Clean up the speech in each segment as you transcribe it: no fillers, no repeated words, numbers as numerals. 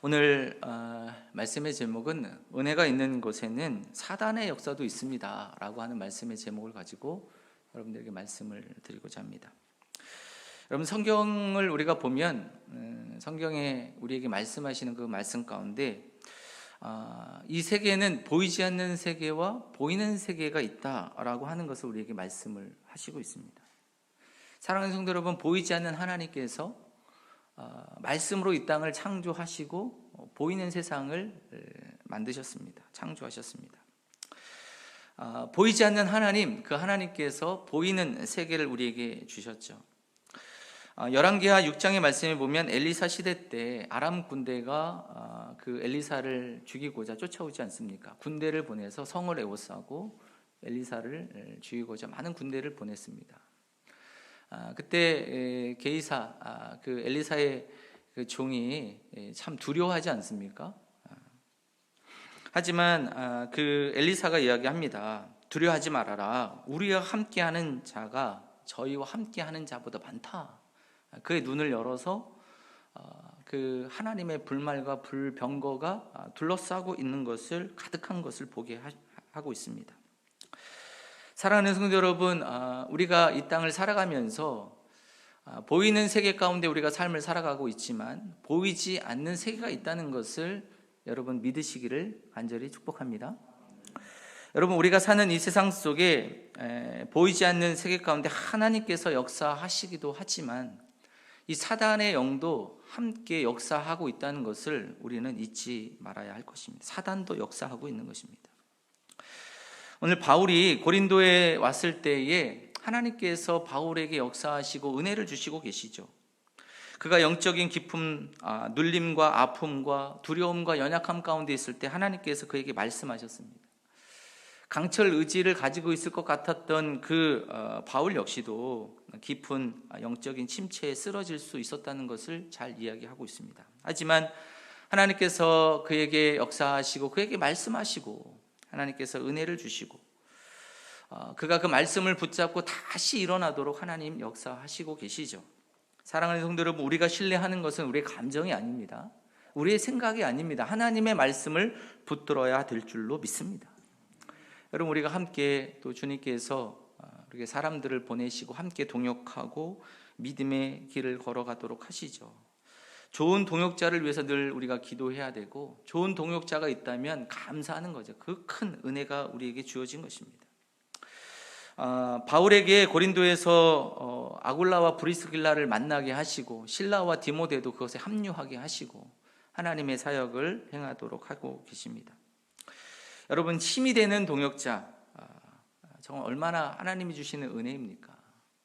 오늘 말씀의 제목은 은혜가 있는 곳에는 사단의 역사도 있습니다 라고 하는 말씀의 제목을 가지고 여러분들에게 말씀을 드리고자 합니다. 여러분, 성경을 우리가 보면 성경에 우리에게 말씀하시는 그 말씀 가운데 이 세계에는 보이지 않는 세계와 보이는 세계가 있다라고 하는 것을 우리에게 말씀을 하시고 있습니다. 사랑하는 성도 여러분, 보이지 않는 하나님께서 말씀으로 이 땅을 창조하시고 보이는 세상을 만드셨습니다. 창조하셨습니다. 보이지 않는 하나님, 그 하나님께서 보이는 세계를 우리에게 주셨죠. 열왕기하 6장의 말씀에 보면 엘리사 시대 때 아람 군대가 그 엘리사를 죽이고자 쫓아오지 않습니까? 군대를 보내서 성을 에워싸고 엘리사를 죽이고자 많은 군대를 보냈습니다. 그때 게이사, 그 엘리사의 그 종이 참 두려워하지 않습니까? 하지만 그 엘리사가 이야기합니다. 두려워하지 말아라. 우리와 함께하는 자가 저희와 함께하는 자보다 많다. 그의 눈을 열어서 그 하나님의 불말과 불병거가 둘러싸고 있는 것을, 가득한 것을 보게 하고 있습니다. 사랑하는 성도 여러분, 우리가 이 땅을 살아가면서 보이는 세계 가운데 우리가 삶을 살아가고 있지만 보이지 않는 세계가 있다는 것을 여러분 믿으시기를 간절히 축복합니다. 여러분, 우리가 사는 이 세상 속에 보이지 않는 세계 가운데 하나님께서 역사하시기도 하지만 이 사단의 영도 함께 역사하고 있다는 것을 우리는 잊지 말아야 할 것입니다. 사단도 역사하고 있는 것입니다. 오늘 바울이 고린도에 왔을 때에 하나님께서 바울에게 역사하시고 은혜를 주시고 계시죠. 그가 영적인 기쁨, 눌림과 아픔과 두려움과 연약함 가운데 있을 때 하나님께서 그에게 말씀하셨습니다. 강철 의지를 가지고 있을 것 같았던 그 바울 역시도 깊은 영적인 침체에 쓰러질 수 있었다는 것을 잘 이야기하고 있습니다. 하지만 하나님께서 그에게 역사하시고 그에게 말씀하시고 하나님께서 은혜를 주시고 그가 그 말씀을 붙잡고 다시 일어나도록 하나님 역사하시고 계시죠. 사랑하는 성도 여러분, 우리가 신뢰하는 것은 우리의 감정이 아닙니다. 우리의 생각이 아닙니다. 하나님의 말씀을 붙들어야 될 줄로 믿습니다. 여러분, 우리가 함께 또 주님께서 이렇게 사람들을 보내시고 함께 동역하고 믿음의 길을 걸어가도록 하시죠. 좋은 동역자를 위해서 늘 우리가 기도해야 되고, 좋은 동역자가 있다면 감사하는 거죠. 그 큰 은혜가 우리에게 주어진 것입니다. 바울에게 고린도에서 아굴라와 브리스길라를 만나게 하시고 실라와 디모데도 그것에 합류하게 하시고 하나님의 사역을 행하도록 하고 계십니다. 여러분, 힘이 되는 동역자, 정말 얼마나 하나님이 주시는 은혜입니까?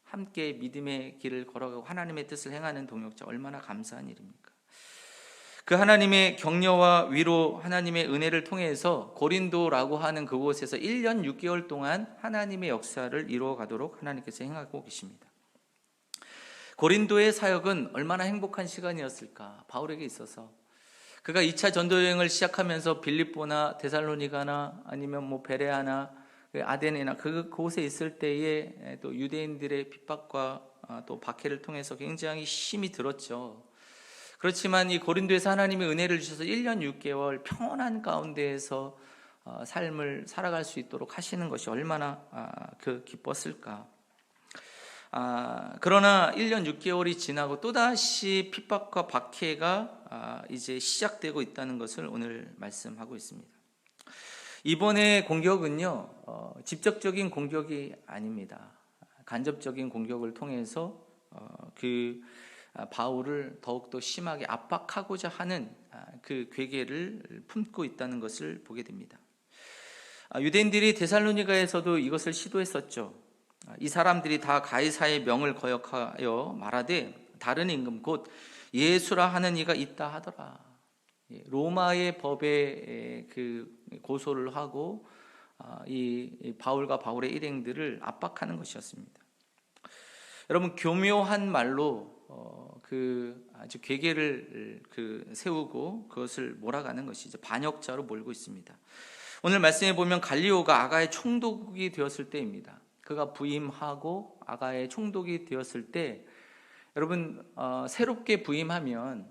함께 믿음의 길을 걸어가고 하나님의 뜻을 행하는 동역자, 얼마나 감사한 일입니까? 그 하나님의 격려와 위로, 하나님의 은혜를 통해서 고린도라고 하는 그곳에서 1년 6개월 동안 하나님의 역사를 이루어 가도록 하나님께서 행하고 계십니다. 고린도의 사역은 얼마나 행복한 시간이었을까? 바울에게 있어서 그가 2차 전도여행을 시작하면서 빌립보나 데살로니가나 아니면 베레아나 아데네나 그곳에 있을 때에 또 유대인들의 핍박과 또 박해를 통해서 굉장히 힘이 들었죠. 그렇지만 이 고린도에서 하나님의 은혜를 주셔서 1년 6개월 평온한 가운데에서 삶을 살아갈 수 있도록 하시는 것이 얼마나 기뻤을까. 그러나 1년 6개월이 지나고 또다시 핍박과 박해가 이제 시작되고 있다는 것을 오늘 말씀하고 있습니다. 이번에 공격은요, 직접적인 공격이 아닙니다. 간접적인 공격을 통해서 바울을 더욱더 심하게 압박하고자 하는 그 괴계를 품고 있다는 것을 보게 됩니다. 유대인들이 데살로니가에서도 이것을 시도했었죠. 이 사람들이 다 가이사의 명을 거역하여 말하되 다른 임금 곧 예수라 하는 이가 있다 하더라. 로마의 법에 고소를 하고 이 바울과 바울의 일행들을 압박하는 것이었습니다. 여러분, 교묘한 말로 아주 괴계를 세우고 그것을 몰아가는 것이죠. 반역자로 몰고 있습니다. 오늘 말씀에 보면 갈리오가 아가의 총독이 되었을 때입니다. 그가 부임하고 아가의 총독이 되었을 때, 여러분, 새롭게 부임하면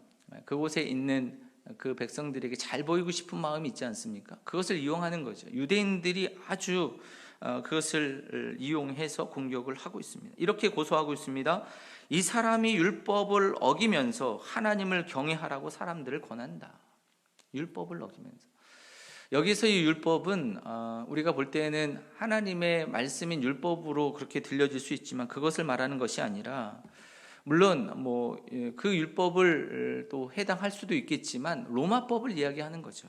그곳에 있는 그 백성들에게 잘 보이고 싶은 마음이 있지 않습니까? 그것을 이용하는 거죠. 유대인들이 아주 그것을 이용해서 공격을 하고 있습니다. 이렇게 고소하고 있습니다. 이 사람이 율법을 어기면서 하나님을 경외하라고 사람들을 권한다. 율법을 어기면서. 여기서 이 율법은 우리가 볼 때는 하나님의 말씀인 율법으로 그렇게 들려질 수 있지만 그것을 말하는 것이 아니라, 물론 그 율법을 또 해당할 수도 있겠지만 로마법을 이야기하는 거죠.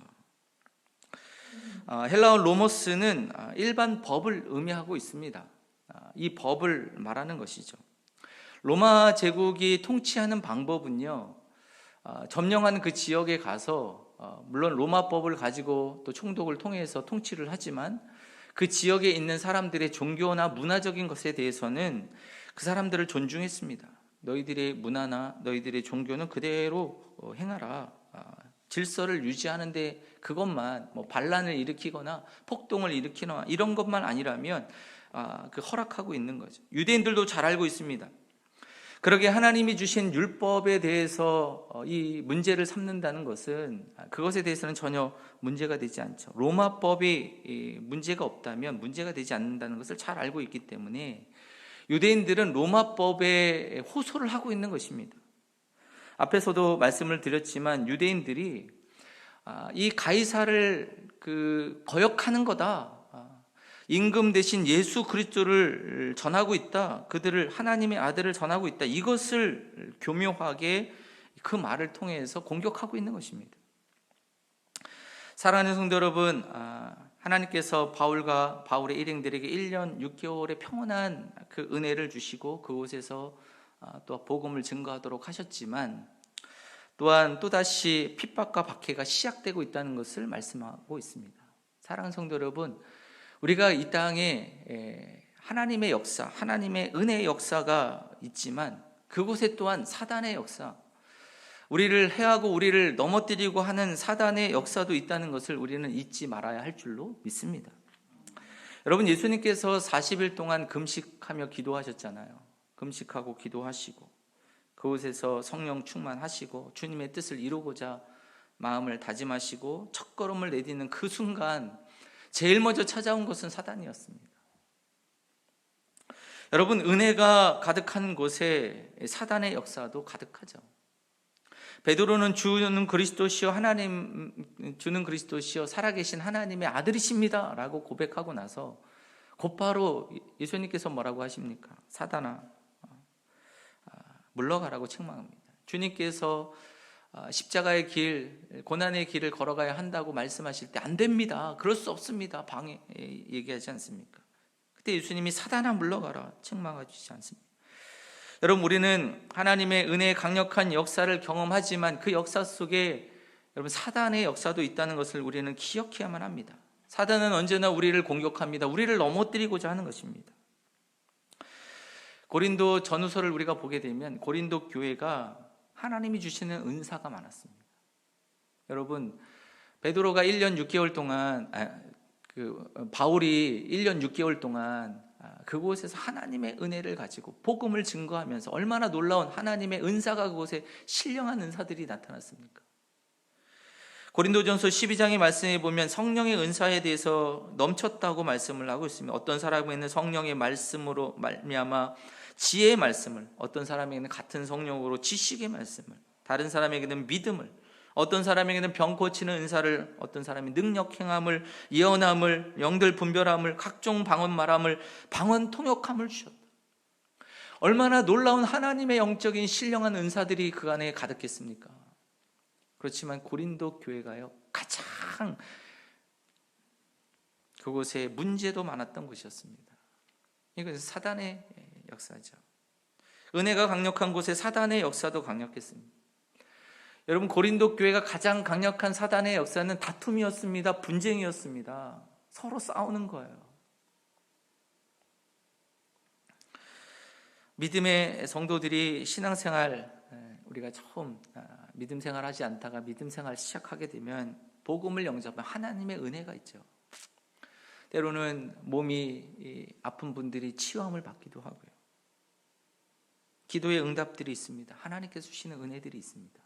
헬라어 로모스는 일반 법을 의미하고 있습니다. 이 법을 말하는 것이죠. 로마 제국이 통치하는 방법은요, 점령한 그 지역에 가서 물론 로마법을 가지고 또 총독을 통해서 통치를 하지만 그 지역에 있는 사람들의 종교나 문화적인 것에 대해서는 그 사람들을 존중했습니다. 너희들의 문화나 너희들의 종교는 그대로 행하라. 질서를 유지하는데 그것만 반란을 일으키거나 폭동을 일으키거나 이런 것만 아니라면 그 허락하고 있는 거죠. 유대인들도 잘 알고 있습니다. 그러게 하나님이 주신 율법에 대해서 이 문제를 삼는다는 것은 그것에 대해서는 전혀 문제가 되지 않죠. 로마법이 문제가 없다면 문제가 되지 않는다는 것을 잘 알고 있기 때문에 유대인들은 로마법에 호소를 하고 있는 것입니다. 앞에서도 말씀을 드렸지만 유대인들이 이 가이사를 거역하는 거다. 임금 대신 예수 그리스도를 전하고 있다. 그들을 하나님의 아들을 전하고 있다. 이것을 교묘하게 그 말을 통해서 공격하고 있는 것입니다. 사랑하는 성도 여러분, 하나님께서 바울과 바울의 일행들에게 1년 6개월의 평온한 그 은혜를 주시고 그곳에서 또 복음을 증거하도록 하셨지만 또한 또다시 핍박과 박해가 시작되고 있다는 것을 말씀하고 있습니다. 사랑하는 성도 여러분, 우리가 이 땅에 하나님의 역사, 하나님의 은혜의 역사가 있지만 그곳에 또한 사단의 역사, 우리를 해하고 우리를 넘어뜨리고 하는 사단의 역사도 있다는 것을 우리는 잊지 말아야 할 줄로 믿습니다. 여러분, 예수님께서 40일 동안 금식하며 기도하셨잖아요. 금식하고 기도하시고 그곳에서 성령 충만하시고 주님의 뜻을 이루고자 마음을 다짐하시고 첫걸음을 내딛는 그 순간 제일 먼저 찾아온 것은 사단이었습니다. 여러분, 은혜가 가득한 곳에 사단의 역사도 가득하죠. 베드로는 주는 그리스도시요 주는 그리스도시요 살아계신 하나님의 아들이십니다 라고 고백하고 나서 곧바로 예수님께서 뭐라고 하십니까? 사단아, 물러가라고 책망합니다. 주님께서 십자가의 길, 고난의 길을 걸어가야 한다고 말씀하실 때 안 됩니다. 그럴 수 없습니다. 얘기하지 않습니까? 그때 예수님이 사단아 물러가라 책망하시지 않습니까? 여러분, 우리는 하나님의 은혜의 강력한 역사를 경험하지만 그 역사 속에 여러분 사단의 역사도 있다는 것을 우리는 기억해야만 합니다. 사단은 언제나 우리를 공격합니다. 우리를 넘어뜨리고자 하는 것입니다. 고린도 전후서를 우리가 보게 되면 고린도 교회가 하나님이 주시는 은사가 많았습니다. 여러분, 베드로가 1년 6개월 동안 바울이 1년 6개월 동안 그곳에서 하나님의 은혜를 가지고 복음을 증거하면서 얼마나 놀라운 하나님의 은사가 그곳에 신령한 은사들이 나타났습니까? 고린도전서 12장의 말씀에 보면 성령의 은사에 대해서 넘쳤다고 말씀을 하고 있습니다. 어떤 사람에게는 성령의 말씀으로 말미암아 지혜의 말씀을, 어떤 사람에게는 같은 성령으로 지식의 말씀을, 다른 사람에게는 믿음을, 어떤 사람에게는 병 고치는 은사를, 어떤 사람이 능력 행함을, 예언함을, 영들 분별함을, 각종 방언 말함을, 방언 통역함을 주셨다. 얼마나 놀라운 하나님의 영적인 신령한 은사들이 그 안에 가득했습니까? 그렇지만 고린도 교회가요, 가장 그곳에 문제도 많았던 곳이었습니다. 이것은 사단의 역사죠. 은혜가 강력한 곳에 사단의 역사도 강력했습니다. 여러분, 고린도 교회가 가장 강력한 사단의 역사는 다툼이었습니다. 분쟁이었습니다. 서로 싸우는 거예요. 믿음의 성도들이 신앙생활, 우리가 처음 믿음 생활하지 않다가 믿음 생활 시작하게 되면 복음을 영접한 하나님의 은혜가 있죠. 때로는 몸이 아픈 분들이 치유함을 받기도 하고요. 기도의 응답들이 있습니다. 하나님께서 주시는 은혜들이 있습니다.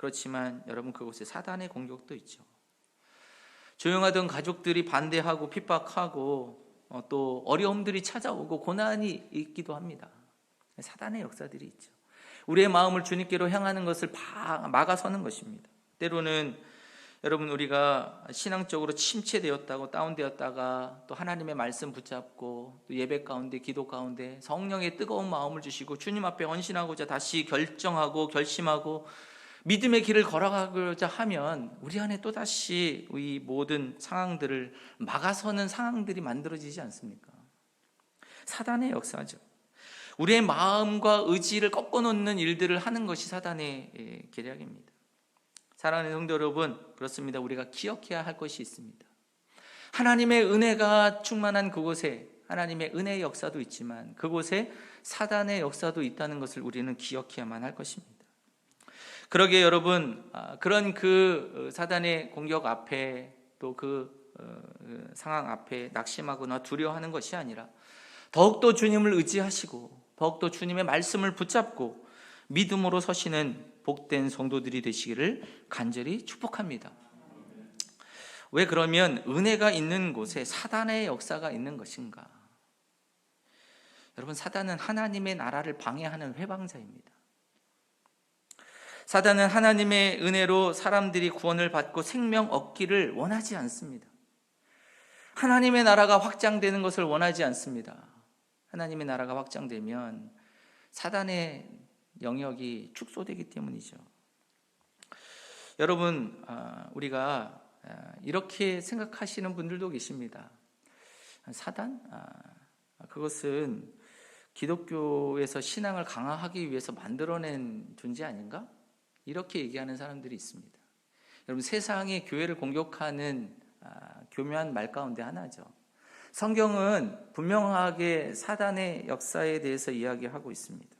그렇지만 여러분, 그곳에 사단의 공격도 있죠. 조용하던 가족들이 반대하고 핍박하고 또 어려움들이 찾아오고 고난이 있기도 합니다. 사단의 역사들이 있죠. 우리의 마음을 주님께로 향하는 것을 막아서는 것입니다. 때로는 여러분, 우리가 신앙적으로 침체되었다고 다운되었다가 또 하나님의 말씀 붙잡고 또 예배 가운데, 기도 가운데 성령의 뜨거운 마음을 주시고 주님 앞에 헌신하고자 다시 결정하고 결심하고 믿음의 길을 걸어가고자 하면 우리 안에 또다시 이 모든 상황들을 막아서는 상황들이 만들어지지 않습니까? 사단의 역사죠. 우리의 마음과 의지를 꺾어놓는 일들을 하는 것이 사단의 계략입니다. 사랑하는 성도 여러분, 그렇습니다. 우리가 기억해야 할 것이 있습니다. 하나님의 은혜가 충만한 그곳에 하나님의 은혜의 역사도 있지만 그곳에 사단의 역사도 있다는 것을 우리는 기억해야만 할 것입니다. 그러기에 여러분, 그런 그 사단의 공격 앞에 또 그 상황 앞에 낙심하거나 두려워하는 것이 아니라 더욱더 주님을 의지하시고 더욱더 주님의 말씀을 붙잡고 믿음으로 서시는 복된 성도들이 되시기를 간절히 축복합니다. 왜 그러면 은혜가 있는 곳에 사단의 역사가 있는 것인가? 여러분, 사단은 하나님의 나라를 방해하는 회방자입니다. 사단은 하나님의 은혜로 사람들이 구원을 받고 생명 얻기를 원하지 않습니다. 하나님의 나라가 확장되는 것을 원하지 않습니다. 하나님의 나라가 확장되면 사단의 영역이 축소되기 때문이죠. 여러분, 우리가 이렇게 생각하시는 분들도 계십니다. 사단? 그것은 기독교에서 신앙을 강화하기 위해서 만들어낸 존재 아닌가? 이렇게 얘기하는 사람들이 있습니다. 여러분, 세상의 교회를 공격하는 교묘한 말 가운데 하나죠. 성경은 분명하게 사단의 역사에 대해서 이야기하고 있습니다.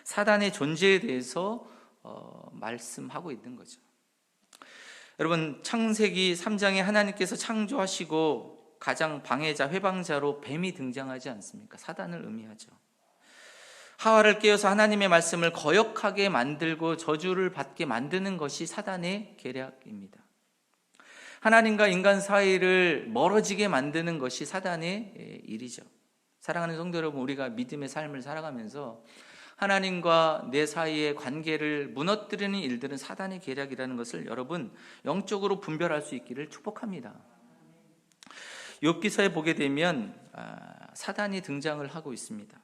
사단의 존재에 대해서 말씀하고 있는 거죠. 여러분, 창세기 3장에 하나님께서 창조하시고 가장 방해자, 회방자로 뱀이 등장하지 않습니까? 사단을 의미하죠. 하와를 깨워서 하나님의 말씀을 거역하게 만들고 저주를 받게 만드는 것이 사단의 계략입니다. 하나님과 인간 사이를 멀어지게 만드는 것이 사단의 일이죠. 사랑하는 성도 여러분, 우리가 믿음의 삶을 살아가면서 하나님과 내 사이의 관계를 무너뜨리는 일들은 사단의 계략이라는 것을 여러분 영적으로 분별할 수 있기를 축복합니다. 욥기서에 보게 되면 사단이 등장을 하고 있습니다.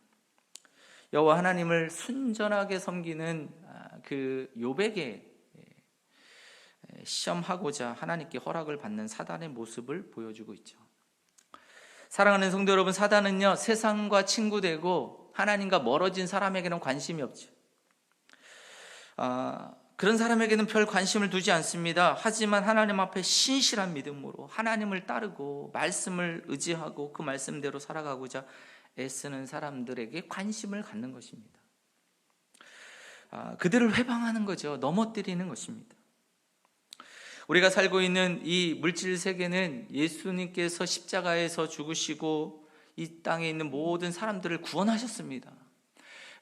여호와 하나님을 순전하게 섬기는 그 욥에게 시험하고자 하나님께 허락을 받는 사단의 모습을 보여주고 있죠. 사랑하는 성도 여러분, 사단은요, 세상과 친구되고 하나님과 멀어진 사람에게는 관심이 없죠. 그런 사람에게는 별 관심을 두지 않습니다. 하지만 하나님 앞에 신실한 믿음으로 하나님을 따르고 말씀을 의지하고 그 말씀대로 살아가고자 애쓰는 사람들에게 관심을 갖는 것입니다. 그들을 회방하는 거죠. 넘어뜨리는 것입니다. 우리가 살고 있는 이 물질 세계는 예수님께서 십자가에서 죽으시고 이 땅에 있는 모든 사람들을 구원하셨습니다.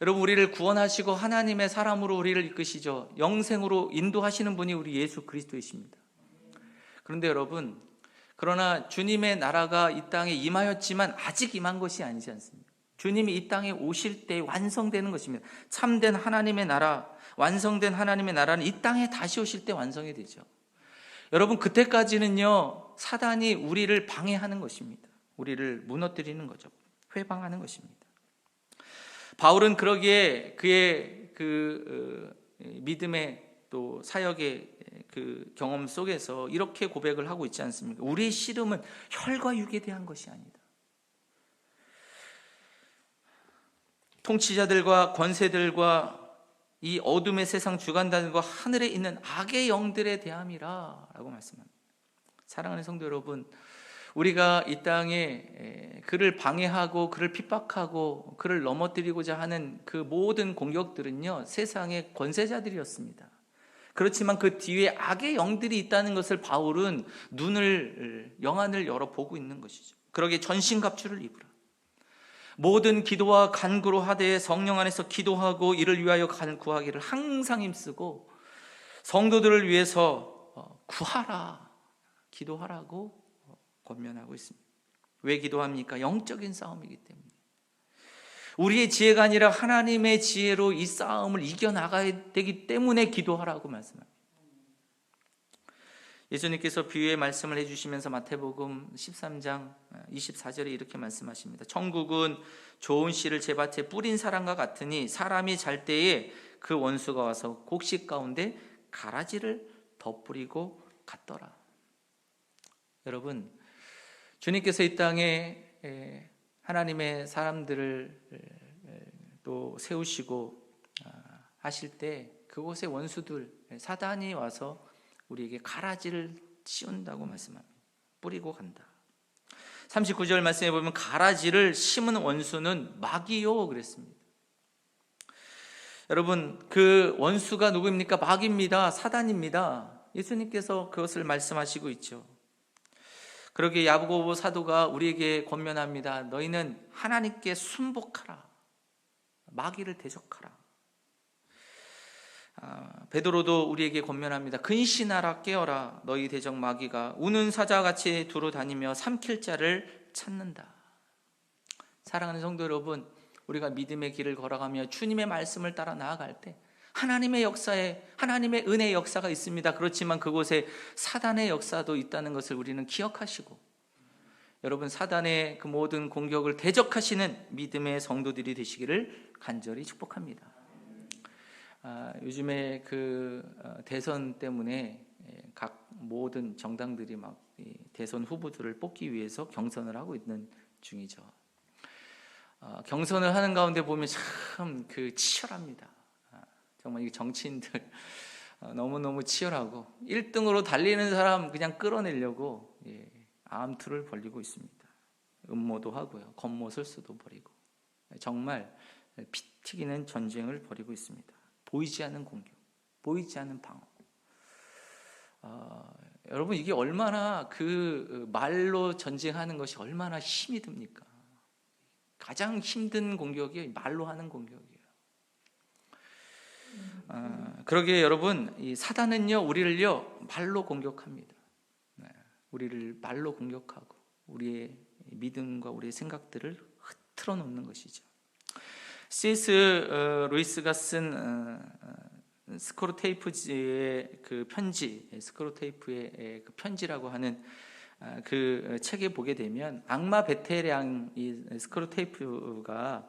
여러분, 우리를 구원하시고 하나님의 사람으로 우리를 이끄시죠. 영생으로 인도하시는 분이 우리 예수 그리스도이십니다. 그런데 여러분, 그러나 주님의 나라가 이 땅에 임하였지만 아직 임한 것이 아니지 않습니까? 주님이 이 땅에 오실 때 완성되는 것입니다. 참된 하나님의 나라, 완성된 하나님의 나라는 이 땅에 다시 오실 때 완성이 되죠. 여러분, 그때까지는요, 사단이 우리를 방해하는 것입니다. 우리를 무너뜨리는 거죠. 회방하는 것입니다. 바울은 그러기에 그의 믿음의 또 사역의 그 경험 속에서 이렇게 고백을 하고 있지 않습니까? 우리의 씨름은 혈과 육에 대한 것이 아니다. 통치자들과 권세들과 이 어둠의 세상 주관자들과 하늘에 있는 악의 영들에 대함이라 라고 말씀합니다. 사랑하는 성도 여러분, 우리가 이 땅에 그를 방해하고 그를 핍박하고 그를 넘어뜨리고자 하는 그 모든 공격들은요, 세상의 권세자들이었습니다. 그렇지만 그 뒤에 악의 영들이 있다는 것을 바울은 영안을 열어 보고 있는 것이죠. 그러기에 전신갑주를 입으라. 모든 기도와 간구로 하되 성령 안에서 기도하고 이를 위하여 간구하기를 항상 힘쓰고 성도들을 위해서 구하라, 기도하라고 권면하고 있습니다. 왜 기도합니까? 영적인 싸움이기 때문에. 우리의 지혜가 아니라 하나님의 지혜로 이 싸움을 이겨나가야 되기 때문에 기도하라고 말씀합니다. 예수님께서 비유의 말씀을 해주시면서 마태복음 13장 24절에 이렇게 말씀하십니다. 천국은 좋은 씨를 제 밭에 뿌린 사람과 같으니 사람이 잘 때에 그 원수가 와서 곡식 가운데 가라지를 덧뿌리고 갔더라. 여러분, 주님께서 이 땅에 하나님의 사람들을 또 세우시고 하실 때 그곳에 원수들, 사단이 와서 우리에게 가라지를 씌운다고 말씀합니다. 뿌리고 간다. 39절 말씀에 보면 가라지를 심은 원수는 마귀요 그랬습니다. 여러분, 그 원수가 누구입니까? 마귀입니다. 사단입니다. 예수님께서 그것을 말씀하시고 있죠. 그러기에 야고보 사도가 우리에게 권면합니다. 너희는 하나님께 순복하라. 마귀를 대적하라. 베드로도 우리에게 권면합니다. 근신하라, 깨어라. 너희 대적 마귀가 우는 사자같이 두루 다니며 삼킬 자를 찾는다. 사랑하는 성도 여러분, 우리가 믿음의 길을 걸어가며 주님의 말씀을 따라 나아갈 때 하나님의 역사에, 하나님의 은혜의 역사가 있습니다. 그렇지만 그곳에 사단의 역사도 있다는 것을 우리는 기억하시고, 여러분, 사단의 그 모든 공격을 대적하시는 믿음의 성도들이 되시기를 간절히 축복합니다. 요즘에 그 대선 때문에 각 모든 정당들이 막 대선 후보들을 뽑기 위해서 경선을 하고 있는 중이죠. 경선을 하는 가운데 보면 참 그 치열합니다. 정말 이 정치인들 너무너무 치열하고 1등으로 달리는 사람 그냥 끌어내려고 암투를 벌이고 있습니다. 음모도 하고요, 겉모술수도 벌이고, 정말 피 튀기는 전쟁을 벌이고 있습니다. 보이지 않는 공격, 보이지 않는 방어. 여러분, 이게 얼마나 그 말로 전쟁하는 것이 얼마나 힘이 듭니까? 가장 힘든 공격이 말로 하는 공격이에요. 그러기에 여러분, 이 사단은요, 우리를요 말로 공격합니다. 우리를 말로 공격하고 우리의 믿음과 우리의 생각들을 흐트러 놓는 것이죠. C.S. 루이스가 쓴 스크로테이프의 그 편지, 스크로테이프의 그 편지라고 하는 그 책에 보게 되면 악마 베테랑 이 스크로테이프가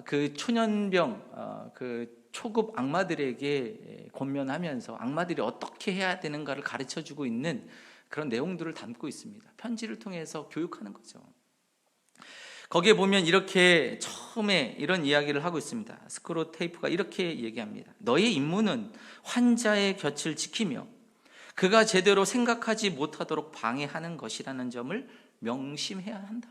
그 초년병, 그 초급 악마들에게 권면하면서 악마들이 어떻게 해야 되는가를 가르쳐주고 있는 그런 내용들을 담고 있습니다. 편지를 통해서 교육하는 거죠. 거기에 보면 이렇게 처음에 이런 이야기를 하고 있습니다. 스크로테이프가 이렇게 얘기합니다. 너의 임무는 환자의 곁을 지키며 그가 제대로 생각하지 못하도록 방해하는 것이라는 점을 명심해야 한다.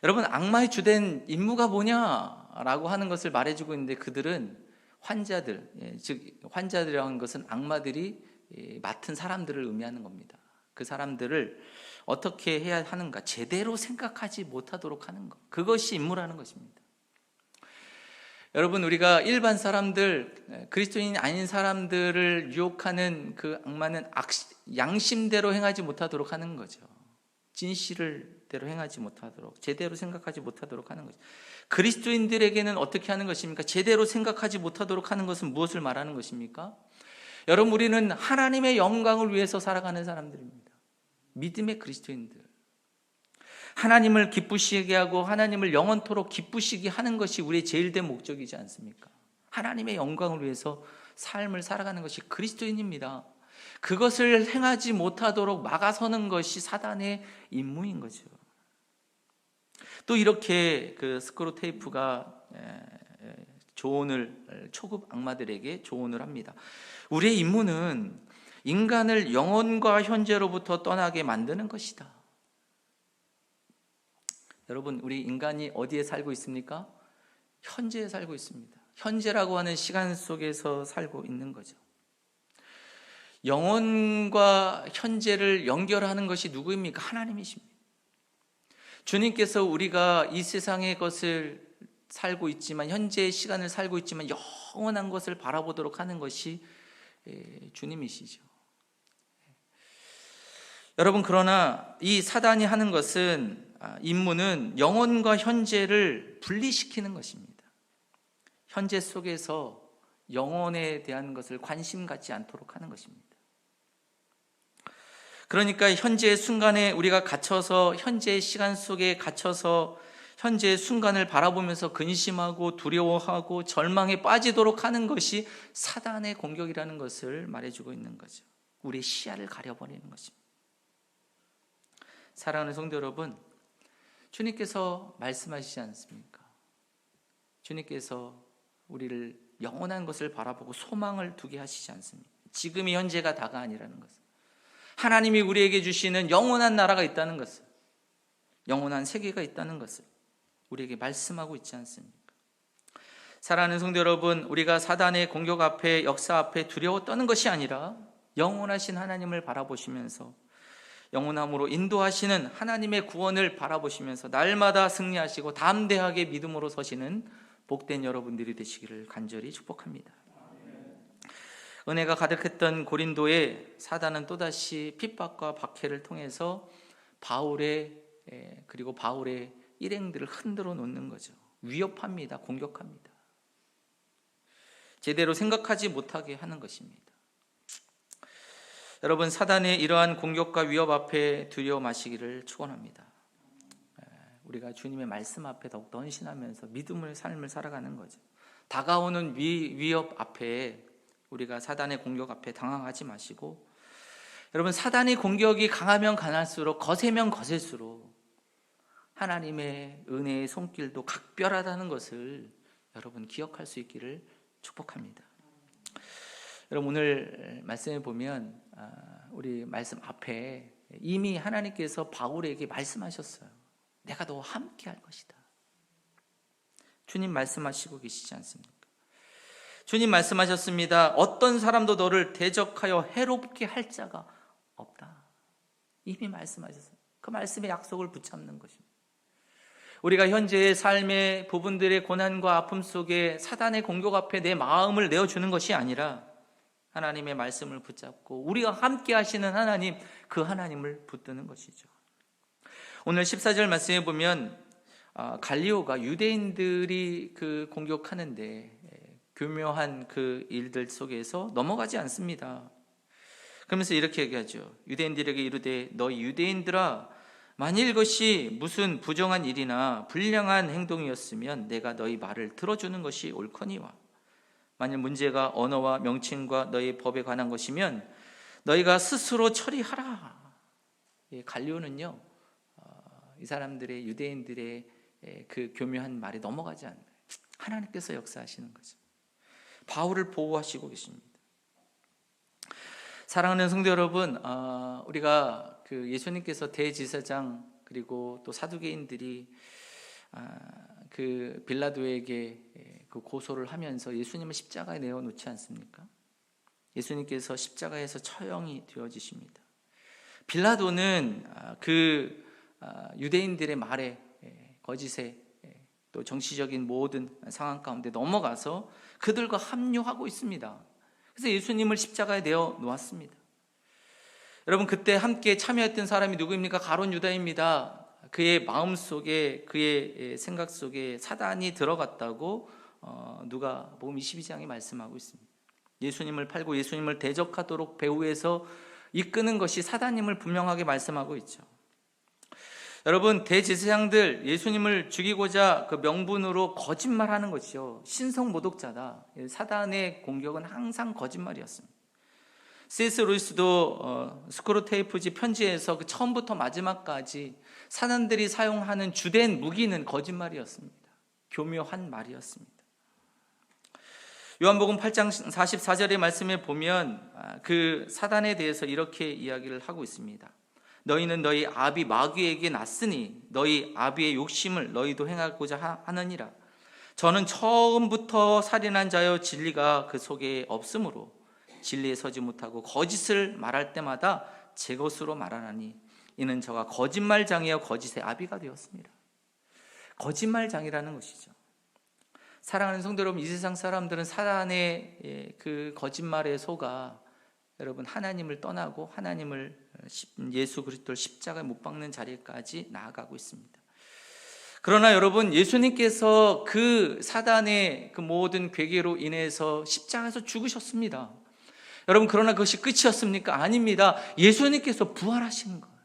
여러분, 악마의 주된 임무가 뭐냐라고 하는 것을 말해주고 있는데, 그들은 환자들, 즉 환자들이라는 것은 악마들이 맡은 사람들을 의미하는 겁니다. 그 사람들을 어떻게 해야 하는가, 제대로 생각하지 못하도록 하는 것, 그것이 임무라는 것입니다. 여러분, 우리가 일반 사람들, 그리스도인이 아닌 사람들을 유혹하는 그 악마는 양심대로 행하지 못하도록 하는 거죠. 진실대로 행하지 못하도록, 제대로 생각하지 못하도록 하는 거죠. 그리스도인들에게는 어떻게 하는 것입니까? 제대로 생각하지 못하도록 하는 것은 무엇을 말하는 것입니까? 여러분, 우리는 하나님의 영광을 위해서 살아가는 사람들입니다. 믿음의 그리스도인들, 하나님을 기쁘시게 하고 하나님을 영원토록 기쁘시게 하는 것이 우리의 제일 된 목적이지 않습니까? 하나님의 영광을 위해서 삶을 살아가는 것이 그리스도인입니다. 그것을 행하지 못하도록 막아서는 것이 사단의 임무인 거죠. 또 이렇게 그 스크로테이프가 조언을, 초급 악마들에게 조언을 합니다. 우리의 임무는 인간을 영혼과 현재로부터 떠나게 만드는 것이다. 여러분, 우리 인간이 어디에 살고 있습니까? 현재에 살고 있습니다. 현재라고 하는 시간 속에서 살고 있는 거죠. 영혼과 현재를 연결하는 것이 누구입니까? 하나님이십니다. 주님께서 우리가 이 세상의 것을 살고 있지만, 현재의 시간을 살고 있지만 영원한 것을 바라보도록 하는 것이 주님이시죠. 여러분, 그러나 이 사단이 하는 것은, 임무는 영혼과 현재를 분리시키는 것입니다. 현재 속에서 영혼에 대한 것을 관심 갖지 않도록 하는 것입니다. 그러니까 현재의 순간에 우리가 갇혀서, 현재의 시간 속에 갇혀서 현재의 순간을 바라보면서 근심하고 두려워하고 절망에 빠지도록 하는 것이 사단의 공격이라는 것을 말해주고 있는 거죠. 우리의 시야를 가려버리는 것입니다. 사랑하는 성도 여러분, 주님께서 말씀하시지 않습니까? 주님께서 우리를 영원한 것을 바라보고 소망을 두게 하시지 않습니까? 지금이 현재가 다가 아니라는 것을, 하나님이 우리에게 주시는 영원한 나라가 있다는 것을, 영원한 세계가 있다는 것을 우리에게 말씀하고 있지 않습니까? 사랑하는 성도 여러분, 우리가 사단의 공격 앞에, 역사 앞에 두려워 떠는 것이 아니라 영원하신 하나님을 바라보시면서, 영원함으로 인도하시는 하나님의 구원을 바라보시면서 날마다 승리하시고 담대하게 믿음으로 서시는 복된 여러분들이 되시기를 간절히 축복합니다. 은혜가 가득했던 고린도에 사단은 또다시 핍박과 박해를 통해서 바울의 일행들을 흔들어 놓는 거죠. 위협합니다. 공격합니다. 제대로 생각하지 못하게 하는 것입니다. 여러분, 사단의 이러한 공격과 위협 앞에 두려워 마시기를 축원합니다. 우리가 주님의 말씀 앞에 더욱더 헌신하면서 믿음의 삶을 살아가는 거죠. 다가오는 위협 앞에, 우리가 사단의 공격 앞에 당황하지 마시고, 여러분, 사단의 공격이 강하면 강할수록, 거세면 거셀수록 하나님의 은혜의 손길도 각별하다는 것을 여러분 기억할 수 있기를 축복합니다. 여러분, 오늘 말씀에 보면 우리 말씀 앞에 이미 하나님께서 바울에게 말씀하셨어요. 내가 너와 함께 할 것이다. 주님 말씀하시고 계시지 않습니까? 주님 말씀하셨습니다. 어떤 사람도 너를 대적하여 해롭게 할 자가 없다. 이미 말씀하셨어요. 그 말씀의 약속을 붙잡는 것입니다. 우리가 현재의 삶의 부분들의 고난과 아픔 속에 사단의 공격 앞에 내 마음을 내어주는 것이 아니라 하나님의 말씀을 붙잡고 우리가 함께 하시는 하나님, 그 하나님을 붙드는 것이죠. 오늘 14절 말씀에 보면 갈리오가 유대인들이 그 공격하는데 교묘한 그 일들 속에서 넘어가지 않습니다. 그러면서 이렇게 얘기하죠. 유대인들에게 이르되 너희 유대인들아, 만일 이것이 무슨 부정한 일이나 불량한 행동이었으면 내가 너희 말을 들어주는 것이 옳거니와, 만일 문제가 언어와 명칭과 너희 법에 관한 것이면 너희가 스스로 처리하라. 갈리오는요, 이 사람들의, 유대인들의 그 교묘한 말에 넘어가지 않아요. 하나님께서 역사하시는 거죠. 바울을 보호하시고 계십니다. 사랑하는 성도 여러분, 우리가 그 예수님께서 대제사장 그리고 또 사두개인들이 그 빌라도에게 그 고소를 하면서 예수님을 십자가에 내어놓지 않습니까? 예수님께서 십자가에서 처형이 되어지십니다. 빌라도는 그 유대인들의 말에, 거짓에, 또 정치적인 모든 상황 가운데 넘어가서 그들과 합류하고 있습니다. 그래서 예수님을 십자가에 내어 놓았습니다. 여러분, 그때 함께 참여했던 사람이 누구입니까? 가룟 유다입니다. 그의 마음 속에, 그의 생각 속에 사단이 들어갔다고 누가복음 22장에 말씀하고 있습니다. 예수님을 팔고 예수님을 대적하도록 배후에서 이끄는 것이 사단임을 분명하게 말씀하고 있죠. 여러분, 대제사장들 예수님을 죽이고자 그 명분으로 거짓말하는 것이요, 신성 모독자다. 사단의 공격은 항상 거짓말이었습니다. C.S. 루이스도 스크루테이프지 편지에서 그 처음부터 마지막까지 사단들이 사용하는 주된 무기는 거짓말이었습니다. 교묘한 말이었습니다. 요한복음 8장 44절의 말씀에 보면 그 사단에 대해서 이렇게 이야기를 하고 있습니다. 너희는 너희 아비 마귀에게 났으니 너희 아비의 욕심을 너희도 행하고자 하느니라. 저는 처음부터 살인한 자여 진리가 그 속에 없으므로 진리에 서지 못하고 거짓을 말할 때마다 제 것으로 말하나니 이는 저가 거짓말장이여 거짓의 아비가 되었습니다. 거짓말장이라는 것이죠. 사랑하는 성도 여러분, 이 세상 사람들은 사단의 그 거짓말에 속아 여러분 하나님을 떠나고 하나님을 예수 그리스도를 십자가에 못 박는 자리까지 나아가고 있습니다. 그러나 여러분, 예수님께서 그 사단의 그 모든 괴계로 인해서 십자가에서 죽으셨습니다. 여러분, 그러나 그것이 끝이었습니까? 아닙니다. 예수님께서 부활하신 거예요.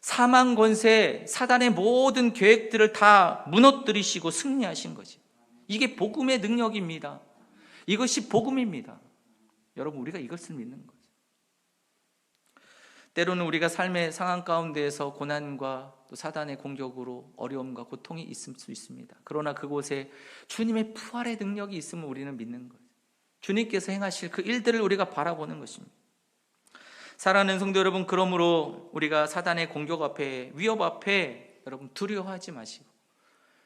사망 권세, 사단의 모든 계획들을 다 무너뜨리시고 승리하신 거지. 이게 복음의 능력입니다. 이것이 복음입니다. 여러분, 우리가 이것을 믿는 거죠. 때로는 우리가 삶의 상황 가운데에서 고난과 또 사단의 공격으로 어려움과 고통이 있을 수 있습니다. 그러나 그곳에 주님의 부활의 능력이 있음을 우리는 믿는 거죠. 주님께서 행하실 그 일들을 우리가 바라보는 것입니다. 사랑하는 성도 여러분, 그러므로 우리가 사단의 공격 앞에, 위협 앞에 여러분 두려워하지 마시고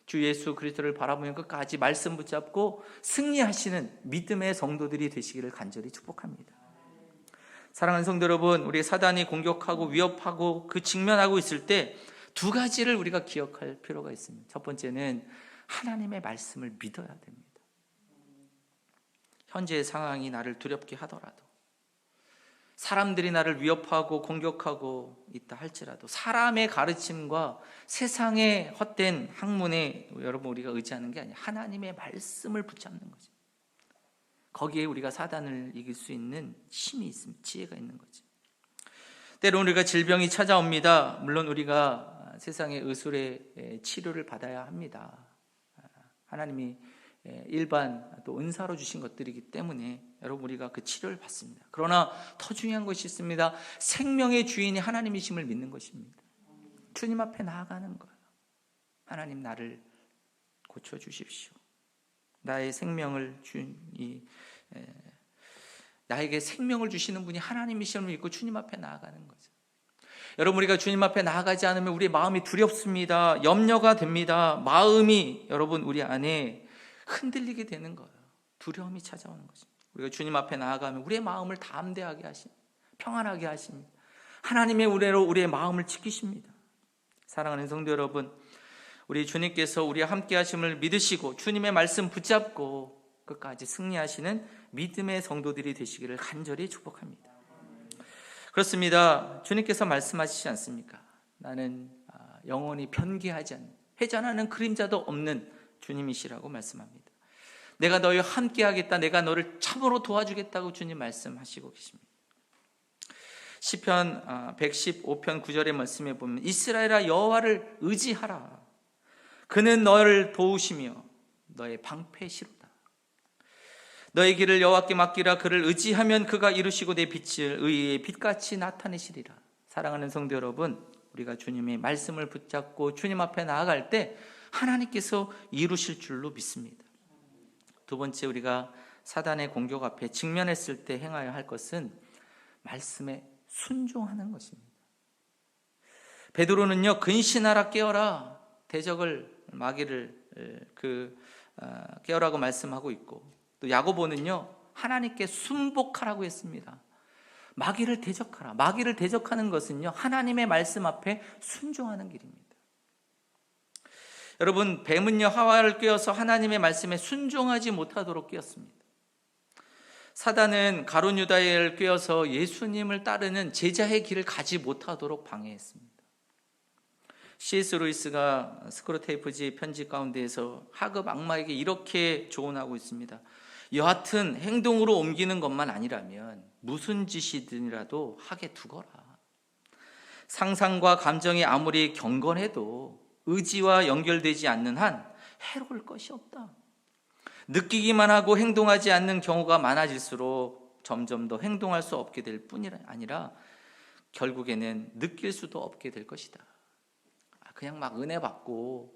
주 예수 그리스도를 바라보면 끝까지 말씀 붙잡고 승리하시는 믿음의 성도들이 되시기를 간절히 축복합니다. 사랑하는 성도 여러분, 우리 사단이 공격하고 위협하고 그 직면하고 있을 때 두 가지를 우리가 기억할 필요가 있습니다. 첫 번째는 하나님의 말씀을 믿어야 됩니다. 현재의 상황이 나를 두렵게 하더라도, 사람들이 나를 위협하고 공격하고 있다 할지라도, 사람의 가르침과 세상의 헛된 학문에 여러분 우리가 의지하는 게 아니라 하나님의 말씀을 붙잡는 거죠. 거기에 우리가 사단을 이길 수 있는 힘이 있습니다. 지혜가 있는 거죠. 때로는 우리가 질병이 찾아옵니다. 물론 우리가 세상의 의술의 치료를 받아야 합니다. 하나님이 일반 또 은사로 주신 것들이기 때문에 여러분 우리가 그 치료를 받습니다. 그러나 더 중요한 것이 있습니다. 생명의 주인이 하나님이심을 믿는 것입니다. 주님 앞에 나아가는 거예요. 하나님, 나를 고쳐주십시오. 나의 생명을 나에게 생명을 주시는 분이 하나님이심을 믿고 주님 앞에 나아가는 거죠. 여러분, 우리가 주님 앞에 나아가지 않으면 우리의 마음이 두렵습니다. 염려가 됩니다. 마음이 여러분 우리 안에 흔들리게 되는 거예요. 두려움이 찾아오는 거죠. 우리가 주님 앞에 나아가면 우리의 마음을 담대하게 하십니다. 평안하게 하십니다. 하나님의 은혜로 우리의 마음을 지키십니다. 사랑하는 성도 여러분, 우리 주님께서 우리와 함께 하심을 믿으시고 주님의 말씀 붙잡고 끝까지 승리하시는 믿음의 성도들이 되시기를 간절히 축복합니다. 그렇습니다. 주님께서 말씀하시지 않습니까? 나는 영원히 변개하지 않는, 회전하는 그림자도 없는 주님이시라고 말씀합니다. 내가 너희와 함께 하겠다, 내가 너를 참으로 도와주겠다고 주님 말씀하시고 계십니다. 시편 115편 9절의 말씀에 보면 이스라엘아, 여호와를 의지하라. 그는 너를 도우시며 너의 방패시로다. 너의 길을 여호와께 맡기라. 그를 의지하면 그가 이루시고 내 빛을 의의 빛같이 나타내시리라. 사랑하는 성도 여러분, 우리가 주님의 말씀을 붙잡고 주님 앞에 나아갈 때 하나님께서 이루실 줄로 믿습니다. 두 번째, 우리가 사단의 공격 앞에 직면했을 때 행하여야 할 것은 말씀에 순종하는 것입니다. 베드로는요, 근신하라, 깨어라, 대적을, 마귀를 깨어라고 말씀하고 있고, 또 야고보는요, 하나님께 순복하라고 했습니다. 마귀를 대적하라. 마귀를 대적하는 것은요, 하나님의 말씀 앞에 순종하는 길입니다. 여러분, 뱀은요, 하와를 꿰어서 하나님의 말씀에 순종하지 못하도록 꿰었습니다. 사단은 가룟 유다를 꿰어서 예수님을 따르는 제자의 길을 가지 못하도록 방해했습니다. C.S. 루이스가 스크루테이프지 편지 가운데에서 하급 악마에게 이렇게 조언하고 있습니다. 여하튼 행동으로 옮기는 것만 아니라면 무슨 짓이든이라도 하게 두거라. 상상과 감정이 아무리 경건해도 의지와 연결되지 않는 한 해로울 것이 없다. 느끼기만 하고 행동하지 않는 경우가 많아질수록 점점 더 행동할 수 없게 될 뿐이 아니라 결국에는 느낄 수도 없게 될 것이다. 그냥 막 은혜 받고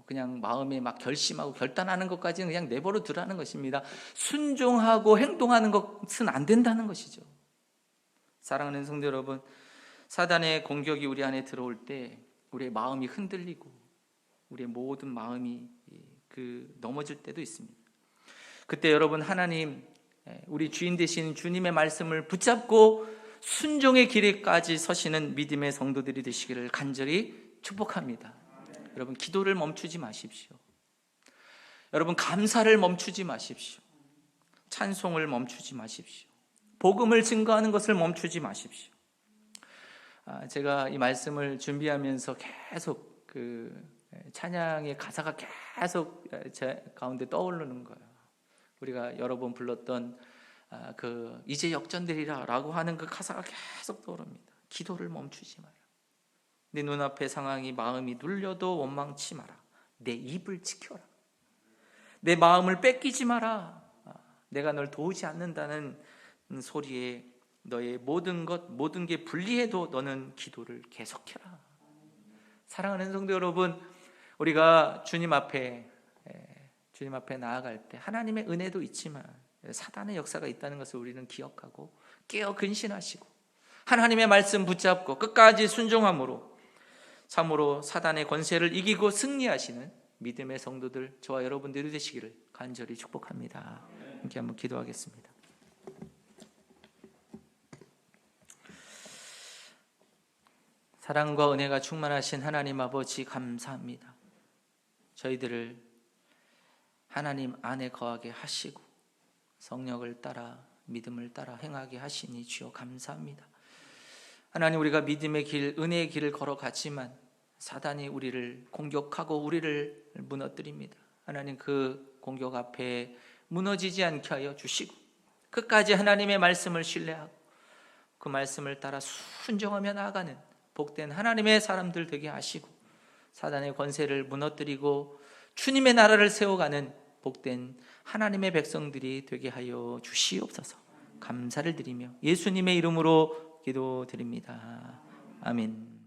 그냥 마음에 막 결심하고 결단하는 것까지는 그냥 내버려 두라는 것입니다. 순종하고 행동하는 것은 안 된다는 것이죠. 사랑하는 성도 여러분, 사단의 공격이 우리 안에 들어올 때 우리의 마음이 흔들리고 우리의 모든 마음이 넘어질 때도 있습니다. 그때 여러분, 하나님, 우리 주인 되신 주님의 말씀을 붙잡고 순종의 길에까지 서시는 믿음의 성도들이 되시기를 간절히 축복합니다. 여러분, 기도를 멈추지 마십시오. 여러분, 감사를 멈추지 마십시오. 찬송을 멈추지 마십시오. 복음을 증거하는 것을 멈추지 마십시오. 제가 이 말씀을 준비하면서 계속 찬양의 가사가 계속 제 가운데 떠오르는 거예요. 우리가 여러 번 불렀던 이제 역전되리라 라고 하는 그 가사가 계속 떠오릅니다. 기도를 멈추지 마라. 내 눈앞의 상황이 마음이 눌려도 원망치 마라. 내 입을 지켜라. 내 마음을 뺏기지 마라. 내가 널 도우지 않는다는 소리에 너의 모든 게 불리해도 너는 기도를 계속해라. 사랑하는 성도 여러분, 우리가 주님 앞에 나아갈 때 하나님의 은혜도 있지만 사단의 역사가 있다는 것을 우리는 기억하고 깨어 근신하시고 하나님의 말씀 붙잡고 끝까지 순종함으로 참으로 사단의 권세를 이기고 승리하시는 믿음의 성도들, 저와 여러분들이 되시기를 간절히 축복합니다. 함께 한번 기도하겠습니다. 사랑과 은혜가 충만하신 하나님 아버지, 감사합니다. 저희들을 하나님 안에 거하게 하시고 성령을 따라 믿음을 따라 행하게 하시니 주여 감사합니다. 하나님, 우리가 믿음의 길, 은혜의 길을 걸어갔지만 사단이 우리를 공격하고 우리를 무너뜨립니다. 하나님, 그 공격 앞에 무너지지 않게 하여 주시고 끝까지 하나님의 말씀을 신뢰하고 그 말씀을 따라 순종하며 나아가는 복된 하나님의 사람들 되게 하시고 사단의 권세를 무너뜨리고 주님의 나라를 세워가는 복된 하나님의 백성들이 되게 하여 주시옵소서. 감사를 드리며 예수님의 이름으로 기도드립니다. 아멘.